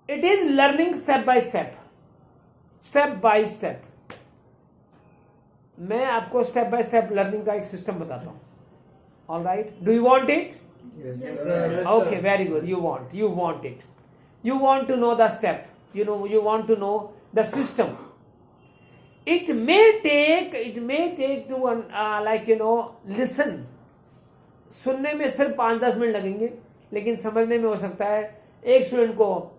It is learning step by step, step by step. मैं आपको step by step learning का एक system बताता हूं। All right, do you want it? Okay, very good. You want it. You want to know the step. You want to know the system. It may take to listen. सुनने में सिर्फ 5-10 minute लगेंगे, लेकिन समझने में हो सकता है एक स्टूडेंट को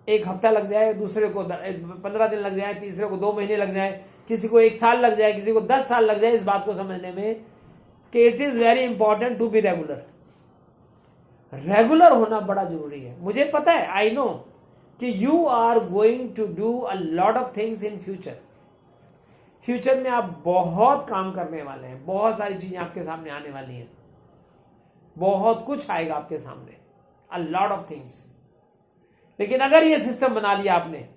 1 हफ्ता लग जाए, दूसरे को 15 दिन लग जाए, तीसरे को 2 महीने लग जाए, किसी को 1 साल लग जाए, किसी को 10 साल लग जाए इस बात को समझने में कि it is very important to be regular. Regular होना बड़ा जरूरी है। मुझे पता है, आई नो कि you are going to do a lot of things in future. Future में आप बहुत काम करने वाले हैं, बहुत सारी चीजें आपके सामने आने वाली हैं, बहुत कुछ आएगा आपके सामने, अ लॉट ऑफ थिंग्स। लेकिन अगर ये सिस्टम बना लिया आपने,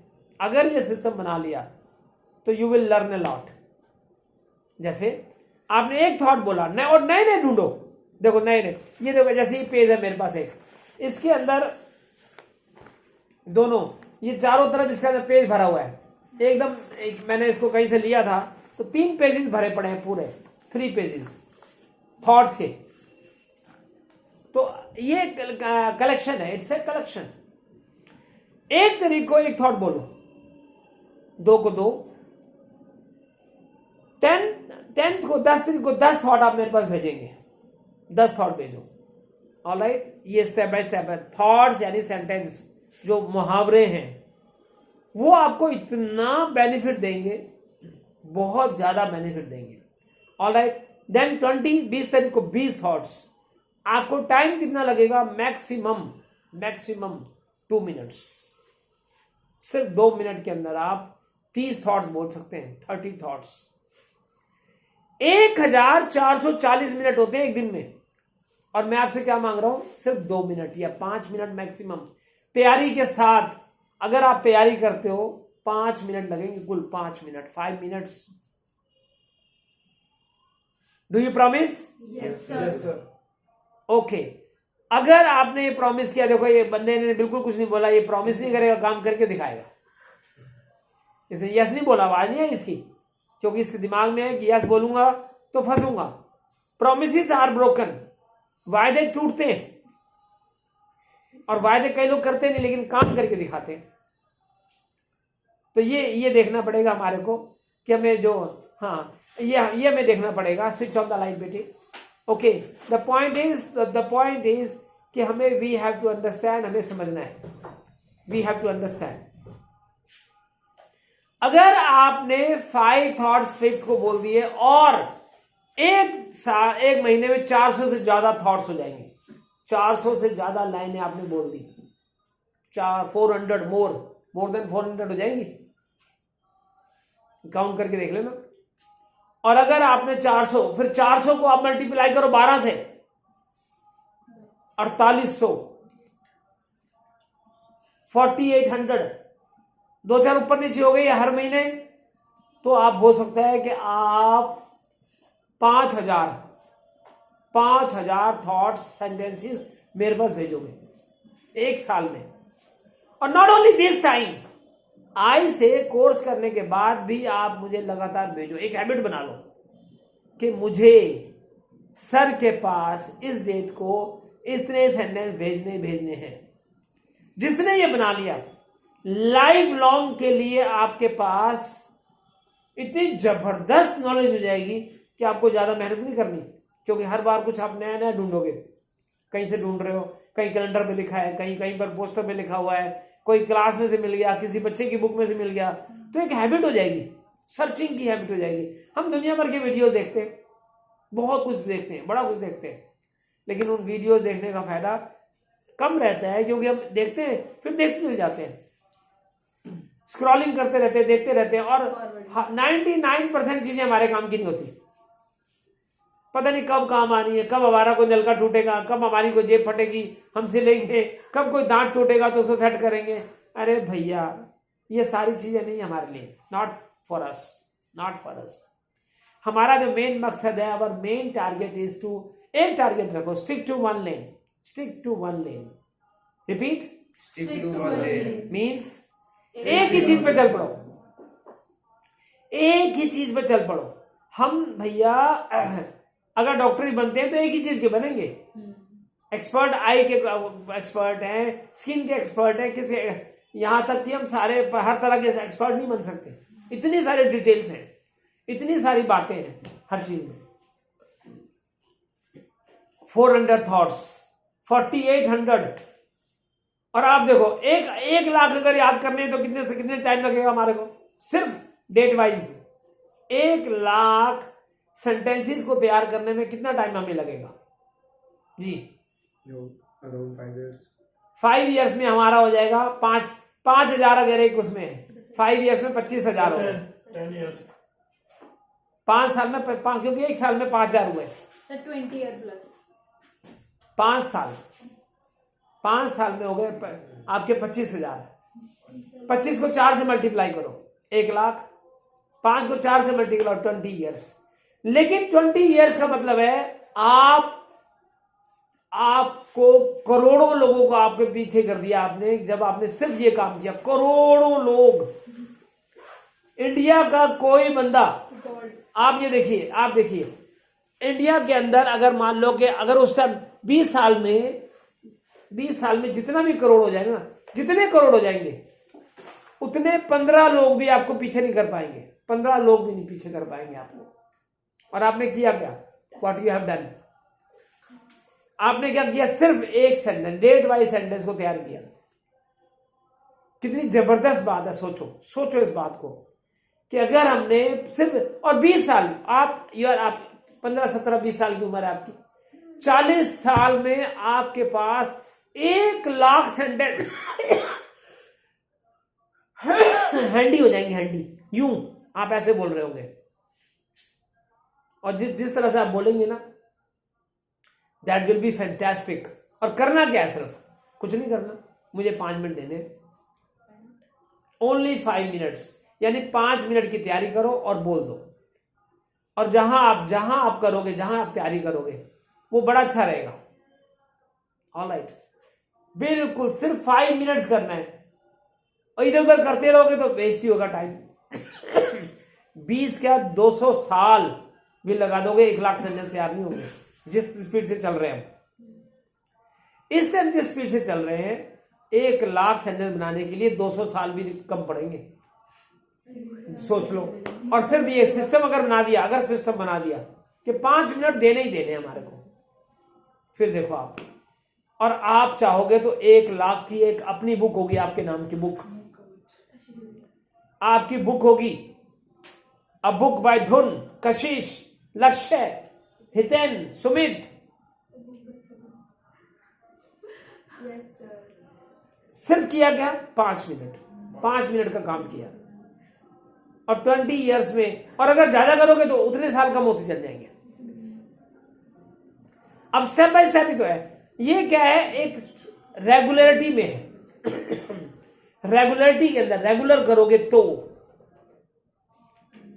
अगर ये सिस्टम बना लिया तो you will learn a lot. जैसे आपने एक थॉट बोला और नए ढूंढो, देखो नए ये देखो, जैसे ये पेज है मेरे पास एक, इसके अंदर दोनों ये चारों तरफ इसके अंदर पेज भरा हुआ है एकदम। मैंने इसको कहीं से लिया था तो 3 पेजेस भरे पड़े हैं, पूरे 3 पेजेस थॉट्स के। तो ये कलेक्शन है, इट्स ए कलेक्शन। एक तरीके को एक थॉट बोलो, 2 को 2, 10 को 10 तरीके को 10 थॉट आप मेरे पास भेजेंगे, 10 थॉट भेजो। ऑलराइट, ये स्टेप बाय स्टेप है। थॉट्स यानी सेंटेंस, जो मुहावरे हैं, वो आपको इतना बेनिफिट देंगे, बहुत ज्यादा बेनिफिट देंगे। ऑलराइट, देन 20 तारीख को 20 थॉट्स। आपको टाइम कितना लगेगा? Maximum 2 minutes. सिर्फ 2 मिनट के अंदर आप 30 थॉट्स बोल सकते हैं, 30 थॉट्स। 1440 मिनट होते हैं एक दिन में, और मैं आपसे क्या मांग रहा हूं? सिर्फ 2 मिनट या 5 मिनट मैक्सिमम। तैयारी के साथ अगर आप तैयारी करते हो 5 मिनट लगेंगे, कुल 5 minute, 5 minutes. Do you promise? Yes sir. Okay, अगर आपने ये प्रॉमिस किया, देखो ये बंदे ने बिल्कुल कुछ नहीं बोला, ये प्रॉमिस नहीं करेगा, काम करके दिखाएगा। इसने यस नहीं बोला, आवाज नहीं है इसकी, क्योंकि इसके दिमाग में है कि यस बोलूंगा तो फंसूंगा। प्रोमिसेस आर ब्रोकन, वायदे टूटते हैं, और वायदे कई लोग करते नहीं लेकिन काम करके दिखाते हैं। तो ये देखना पड़ेगा हमारे को कि हमें जो, हाँ ये हमें देखना पड़ेगा। स्विच ऑफ द लाइट बेटे। ओके, द पॉइंट इज कि हमें वी हैव टू अंडरस्टैंड, हमें समझना है, वी हैव टू अंडरस्टैंड। अगर आपने 5 थॉट्स 5th को बोल दिए और एक महीने में 400 से ज्यादा थॉट्स हो जाएंगे, 400 से ज्यादा लाइनें आपने बोल दी, 400 मोर देन 400 हो जाएंगी, काउंट करके देख लेना। और अगर आपने 400, फिर 400 को आप मल्टीप्लाई करो 12 से, 4800, 4800, 2-4 ऊपर नीचे हो गई हर महीने, तो आप हो सकता है कि आप 5000 थॉट्स, सेंटेंसेस मेरे पास भेजोगे 1 साल में। और नॉट ओनली दिस टाइम, आई से कोर्स करने के बाद भी आप मुझे लगातार भेजो। एक हैबिट बना लो कि मुझे सर के पास इस डेट को इतने सेंटेंस भेजने हैं। जिसने ये बना लिया, लाइफ लॉन्ग के लिए आपके पास इतनी जबरदस्त नॉलेज हो जाएगी कि आपको ज्यादा मेहनत नहीं करनी, क्योंकि हर बार कुछ आप नया ढूंढोगे। कहीं से ढूंढ रहे हो, कहीं कैलेंडर पे लिखा है, कहीं पर पोस्टर पे लिखा हुआ है, कोई क्लास में से मिल गया, किसी बच्चे की बुक में से मिल गया, तो एक हैबिट हो जाएगी, सर्चिंग की हैबिट हो जाएगी। हम दुनिया भर के वीडियोस देखते हैं, बहुत कुछ देखते हैं, बड़ा कुछ देखते हैं, लेकिन उन वीडियोस देखने का फायदा कम रहता है, क्योंकि हम देखते हैं फिर देखते चले जाते हैं, स्क्रॉलिंग करते रहते हैं, देखते रहते हैं, और 99% चीजें हमारे काम की नहीं होती। पता नहीं कब काम आनी है, कब हमारा कोई नलका टूटेगा, कब हमारी कोई जेब फटेगी, हम सिलेंगे, कब कोई दांत टूटेगा तो उसको सेट करेंगे। अरे भैया, ये सारी चीजें नहीं हमारे लिए, नॉट फॉर अस। हमारा जो मेन मकसद है, our main target is to, एक टारगेट रखो, stick to one lane, repeat, Stick to one lane. Means एक ही चीज पे चल पड़ो, एक ही चीज पे चल पड़ो। हम भैया अगर डॉक्टर ही बनते हैं तो एक ही चीज के बनेंगे। एक्सपर्ट आई के एक्सपर्ट हैं, स्किन के एक्सपर्ट हैं, किसी यहाँ तक कि हम सारे हर तरह के एक्सपर्ट नहीं बन सकते। इतनी सारी डिटेल्स हैं, इतनी सारी बातें हैं हर चीज में। 400 थॉट्स, 4800। और आप देखो एक लाख अगर याद करने हैं तो कितने से कितने टाइम लगेगा हमारे को? सिर्फ डेट वाइज 1 लाख सेंटेंसेस को तैयार करने में कितना टाइम हमें लगेगा जी? Around 5 years। 5 years में हमारा हो जाएगा 5,000 अगर एक उसमें है, 5 years में 25,000 हो गए। 10 years। 5 साल में क्योंकि 1 साल में 5,000 हुए। 20 year plus। 5 साल में हो गए आपके 25,000। 25 को 4 से मल्टीप्लाई करो, 1 लाख। 5 को 4 से मल्टीप्लाई करो, 20 years। लेकिन 20 years का मतलब है आपको करोड़ों लोगों को आपके पीछे कर दिया आपने, जब आपने सिर्फ ये काम किया। करोड़ों लोग, इंडिया का कोई बंदा, आप ये देखिए, आप देखिए इंडिया के अंदर अगर मान लो कि अगर उस टाइम 20 साल में जितना भी करोड़ हो जाएगा ना, जितने करोड़ हो जाएंगे उतने 15 लोग भी आपको पीछे नहीं कर पाएंगे। 15 लोग भी नहीं पीछे कर पाएंगे आपको। और आपने किया क्या? What you have done? आपने क्या किया? सिर्फ एक सेंटेंस, डेट वाइज सेंटेंस को तैयार किया। कितनी जबरदस्त बात है। सोचो इस बात को कि अगर हमने सिर्फ, और 20 साल, आप 15, 17, 20 साल की उम्र है आपकी, 40 साल में आपके पास 1 लाख सेंटेंस हैंडी हो जाएंगे। हैंडी यूं आप ऐसे बोल रहे होंगे, और जिस तरह से आप बोलेंगे ना, दैट विल बी फैंटास्टिक। और करना क्या है? सिर्फ कुछ नहीं करना, मुझे 5 मिनट देने, ओनली 5 मिनट्स, यानी 5 मिनट की तैयारी करो और बोल दो। और जहां आप करोगे, जहां आप तैयारी करोगे, वो बड़ा अच्छा रहेगा। ऑलराइट, बिल्कुल सिर्फ 5 मिनट्स करना है, और इधर उधर करते रहोगे तो वेस्ट ही होगा टाइम। 20 क्या 200 साल भी लगा दोगे, 1 लाख सेंटेंस तैयार नहीं होंगे। जिस स्पीड से चल रहे हैं हम, इस टाइम जिस स्पीड से चल रहे हैं, 1 लाख सेंटेंस बनाने के लिए 200 साल भी कम पड़ेंगे। सोच लो। और सिर्फ ये सिस्टम अगर बना दिया, कि 5 मिनट देने ही देने हमारे को, फिर देखो आप, और आप चाहोगे तो 1 लाख की एक अपनी बुक होगी, आपके नाम की बुक, आपकी बुक होगी। अ बुक बाय धुन, कशिश, लक्ष्य, हितेन, सुमित। सिर्फ किया क्या? 5 मिनट का काम किया, और 20 years में। और अगर ज्यादा करोगे तो उतने साल कम होते चल जाएंगे। अब स्टेप बाय स्टेप ही तो है। ये क्या है? एक रेगुलरिटी में है। रेगुलरिटी के अंदर रेगुलर करोगे तो,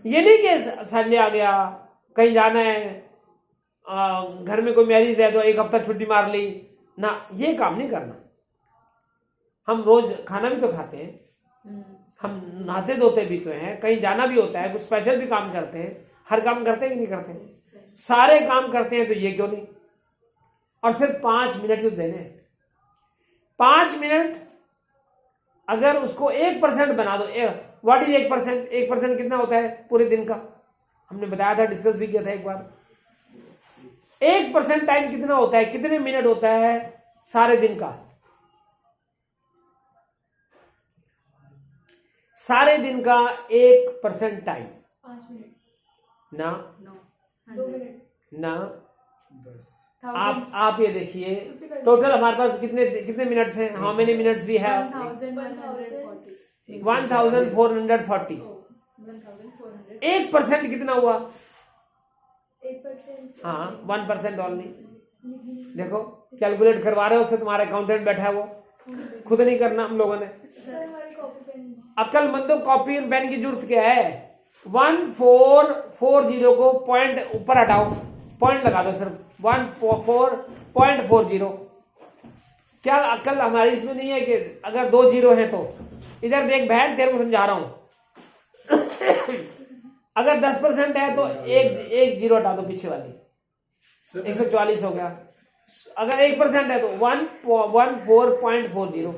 ये नहीं कि संडे आ गया, कहीं जाना है, घर में कोई मैरिज है तो 1 हफ्ता छुट्टी मार ली ना, ये काम नहीं करना। हम रोज खाना भी तो खाते हैं, हम नहाते धोते भी तो हैं, कहीं जाना भी होता है, कुछ स्पेशल भी काम करते हैं। हर काम करते हैं कि नहीं करते? सारे काम करते हैं, तो ये क्यों नहीं? और सिर्फ 5 मिनट तो देने। 5 मिनट अगर उसको 1% बना दो, व्हाट इज 1%? 1% कितना होता है पूरे दिन का? हमने बताया था, डिस्कस भी किया था एक बार। 1% टाइम कितना होता है? कितने मिनट होता है सारे दिन का? सारे दिन का 1% टाइम 5 मिनट ना, 2 मिनट ना। 10। आप ये देखिए, टोटल हमारे पास कितने मिनट्स हैं? How many minutes we have? 1440। 1% कितना हुआ? 8%। हाँ, 1% ओनली। देखो, कैलकुलेट करवा रहे हो, उससे तुम्हारा अकाउंटेंट बैठा है, वो खुद नहीं करना हम लोगों ने। अक्लमंदों, कॉपी और पेन की जरूरत क्या है? 1440 को पॉइंट ऊपर हटाओ, पॉइंट लगा दो, सिर्फ 14.40। क्या अक्ल हमारी इसमें नहीं है कि अगर 2 जीरो है तो इधर देख बहन, तेरे को समझा रहा हूं। अगर 10% है तो एक जीरो हटा दो पीछे वाली, 144 हो गया। अगर 1% है तो 114.40,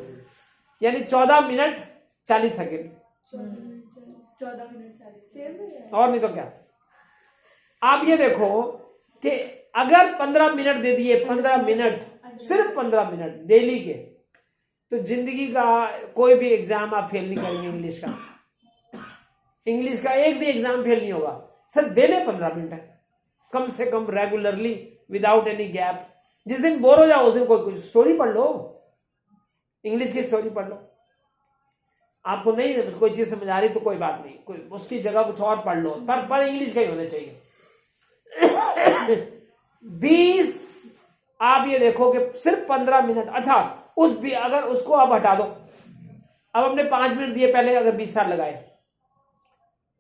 यानी 14 मिनट 40 सेकेंड। 14 मिनट 40 और नहीं तो क्या। आप ये देखो कि अगर 15 मिनट दे दिए, 15 मिनट, सिर्फ 15 मिनट डेली के, तो जिंदगी का कोई भी एग्जाम आप फेल नहीं करेंगे। इंग्लिश का एक भी एग्जाम फेल नहीं होगा। सर देने 15 मिनट है कम से कम, रेगुलरली, विदाउट एनी गैप। जिस दिन बोर हो जाओ उस दिन कोई स्टोरी पढ़ लो, इंग्लिश की स्टोरी पढ़ लो। आपको नहीं कोई चीज समझ आ रही तो कोई बात नहीं, कोई उसकी जगह कुछ और पढ़ लो, पर इंग्लिश का ही होना चाहिए। 20, आप ये देखो कि सिर्फ 15 मिनट। अच्छा, अगर उसको आप हटा दो, अब हमने 5 मिनट दिए पहले, अगर 20 साल लगाए,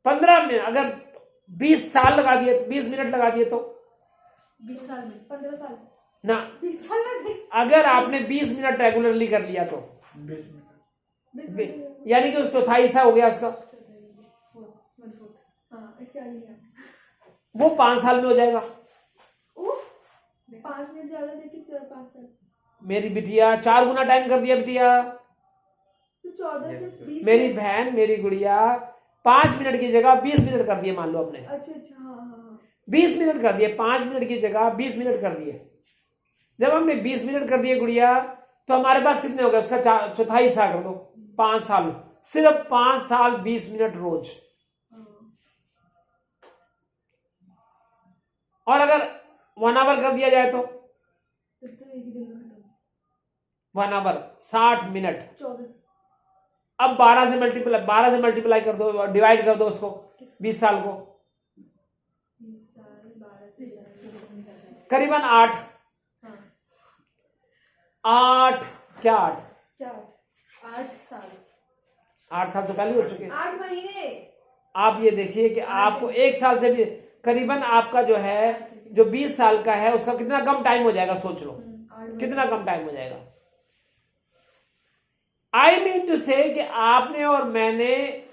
15 मिनट, अगर 20 साल लगा दिए, 20 मिनट लगा दिए तो 20 साल में 15 साल ना, 20 साल में अगर आपने 20 मिनट रेगुलरली कर लिया तो 20 20 यानी कि उस चौथाई हिस्सा हो गया उसका, हाँ इसके आगे क्या? वो 5 साल में हो जाएगा। 5 मिनट ज्यादा देखिए 5 साल मेरी बिटिया 4 गुना टाइम कर दिया बिटिया। तो 14 से 20। मेरी बहन, मेरी गुड़िया 5 मिनट की जगह 20 मिनट कर दिए, मान लो आपने। अच्छा हाँ 20 मिनट कर दिए, 5 मिनट की जगह 20 मिनट कर दिए। जब हमने 20 मिनट कर दिए गुड़िया, तो हमारे पास कितने हो गए, उसका चौथाई हिस्सा कर दो, 5 साल। सिर्फ 5 साल 20 मिनट रोज। और अगर 1 आवर कर दिया जाए तो एक ही दिन में खत्म। 1 आवर 60 मिनट। 24 अब 12 से मल्टीप्लाई कर दो, डिवाइड कर दो उसको 20 साल को, 20 साल 12 से करीबन 8 क्या 8 साल 8 साल तो पहले हो चुके हैं। 8 महीने। आप ये देखिए कि आपको 1 साल से भी करीबन आपका जो है, जो 20 साल का है, उसका कितना कम टाइम हो जाएगा, सोच लो कितना कम टाइम हो जाएगा। आई मीन टू से कि आपने और मैंने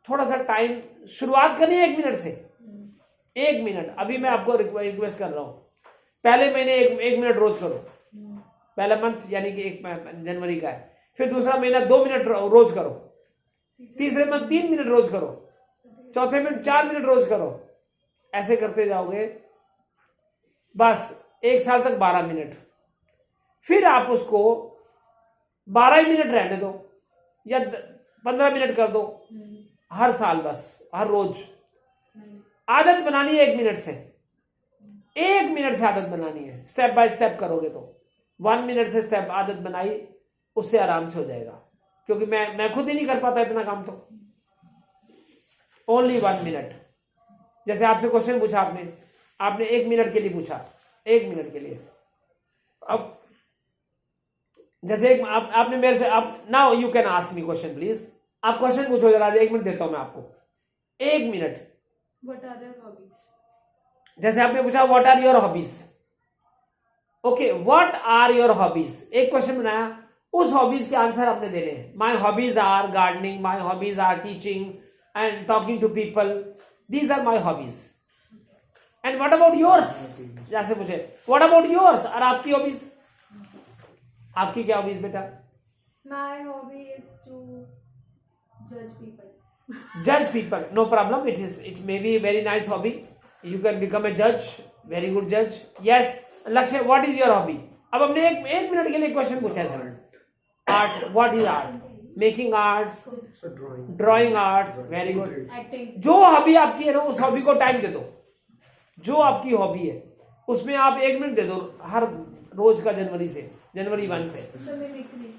थोड़ा सा टाइम, शुरुआत करनी है 1 मिनट से। 1 मिनट, अभी मैं आपको रिक्वेस्ट कर रहा हूं, पहले महीने 1 मिनट रोज करो। पहला मंथ यानी कि 1 जनवरी का है, फिर दूसरा महीना 2 मिनट रोज करो, तीसरे मंथ 3 मिनट रोज करो, चौथे मिनट 4 मिनट रोज करो। ऐसे करते जाओगे बस 1 साल तक 12 मिनट। फिर आप उसको 12 मिनट रहने दो या 15 मिनट कर दो हर साल, बस हर रोज। आदत बनानी है 1 मिनट से, 1 मिनट से आदत बनानी है। स्टेप बाय स्टेप करोगे तो 1 मिनट से स्टेप आदत बनाई, उससे आराम से हो जाएगा। क्योंकि मैं खुद ही नहीं कर पाता इतना काम, तो ओनली 1 मिनट। जैसे आपसे क्वेश्चन पूछा आपने 1 मिनट के लिए पूछा, 1 मिनट के लिए। अब जैसे आपने मेरे से, आप now you can ask me question please. आप क्वेश्चन पूछो जरा, 1 मिनट देता हूं मैं आपको, 1 minute. What are your hobbies? जैसे आपने पूछा what are your hobbies, okay, what are your hobbies, एक क्वेश्चन बनाया, उस हॉबीज के आंसर आपने देने हैं। My hobbies are gardening, my hobbies are teaching and talking to people, these are my hobbies. And what about yours, जैसे पूछे what about yours, और आपकी हॉबीज, आपकी क्या हॉबीज बेटा? My hobby is to judge people. Judge people, no problem. It may be a very nice hobby. You can become a judge, very good judge. Yes, Lakshya, what is your hobby? अब हमने एक minute के लिए question पूछा है sir. Art, what is art? Making arts, drawing arts, very good. Acting. जो hobby आपकी है ना, उस हॉबी को टाइम दे दो। जो आपकी हॉबी है उसमें आप 1 मिनट दे दो हर रोज का, जनवरी 1 से। So mimicry.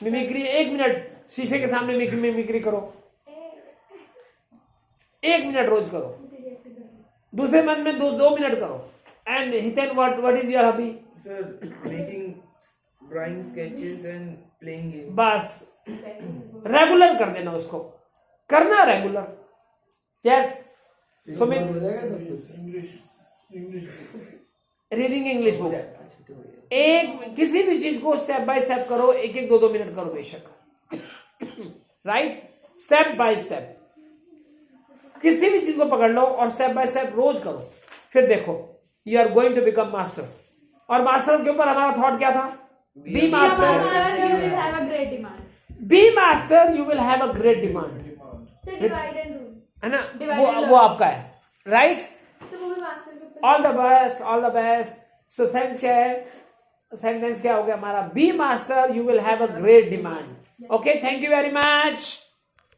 मिमिक्री 1 मिनट, शीशे के सामने मिमिक्री करो, 1 मिनट रोज करो। दूसरे मंथ में 2 मिनट करो। And Hiten, what is your hobby? Sir, making, drawing sketches and playing games. बस रेगुलर कर देना उसको, करना regular. Yes Sumit, reading English book एक किसी भी चीज को स्टेप बाय स्टेप करो, एक एक 2-2 मिनट करो बेशक, राइट, स्टेप बाय स्टेप किसी भी चीज को पकड़ लो और स्टेप बाय स्टेप रोज करो, फिर देखो you are going to become master. और मास्टर के ऊपर हमारा थॉट क्या था? Be master, You will have a great demand. Be master, you will have a great demand, So divide and rule. है ना, Divide वो and वो learn. आपका है, राइट। So वो भी master के ऊपर. All the best, all the best. So sense क्या है? सेंटेंस क्या हो गया हमारा? Be master, you will have a great demand. Okay, thank you very much.